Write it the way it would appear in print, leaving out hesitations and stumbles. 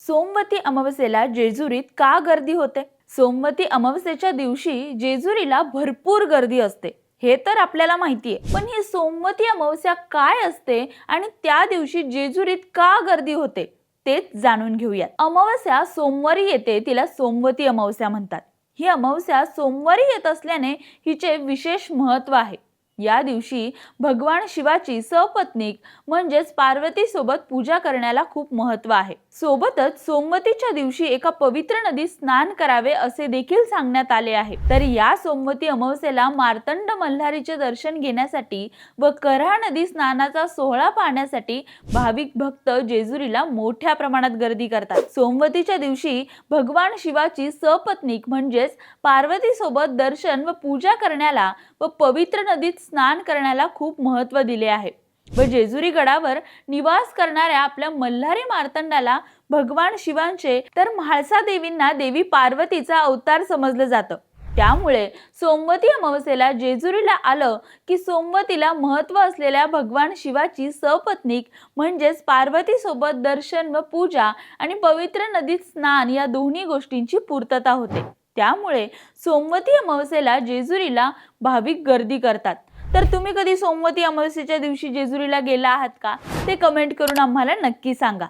सोमवती अमावस्येला जेजुरीत का गर्दी होते? सोमवती अमावस्येच्या दिवशी जेजुरीला भरपूर गर्दी असते हे तर आपल्याला माहिती आहे, पण ही सोमवती अमावस्या काय असते आणि त्या दिवशी जेजुरीत का गर्दी होते तेच जाणून घेऊयात। अमावस्या सोमवारी येते, तिला सोमवती अमावस्या म्हणतात। ही अमावस्या सोमवारी येत असल्याने हिचे विशेष महत्त्व आहे। या दिवशी भगवान शिवाची सपत्नीक म्हणजेच पार्वती सोबत पूजा करण्याला खूप महत्त्व आहे। सोबतच सोमवतीच्या दिवशी एका पवित्र नदीत स्नान करावे असे देखील सांगण्यात आले आहे। तर या सोमवती अमावस्येला मार्तंड मल्हारीचे दर्शन घेण्यासाठी व कऱ्हा नदी स्नानाचा सोहळा पाहण्यासाठी भाविक भक्त जेजुरीला मोठ्या प्रमाणात गर्दी करतात। सोमवतीच्या दिवशी भगवान शिवाची सपत्नीक म्हणजेच पार्वती सोबत दर्शन व पूजा करण्याला व पवित्र नदीत स्नान करण्याला खूप महत्त्व दिले आहे व जेजुरी गडावर निवास करणाऱ्या आपल्या मल्हारी मार्तंडाला भगवान शिवांचे तर म्हाळसा देवींना देवी पार्वतीचा अवतार समजलं जातं। त्यामुळे सोमवती अमावस्येला जेजुरीला आलं की सोमवतीला महत्त्व असलेल्या भगवान शिवाची सपत्नीक म्हणजेच पार्वती सोबत दर्शन व पूजा आणि पवित्र नदीत स्नान या दोन्ही गोष्टींची पूर्तता होते। त्यामुळे सोमवती अमावस्येला जेजुरीला भाविक गर्दी करतात। तर तुम्ही कधी सोमवती अमावस्येच्या दिवशी जेजुरीला गेला आहात का? ते कमेंट करून आम्हाला नक्की सांगा।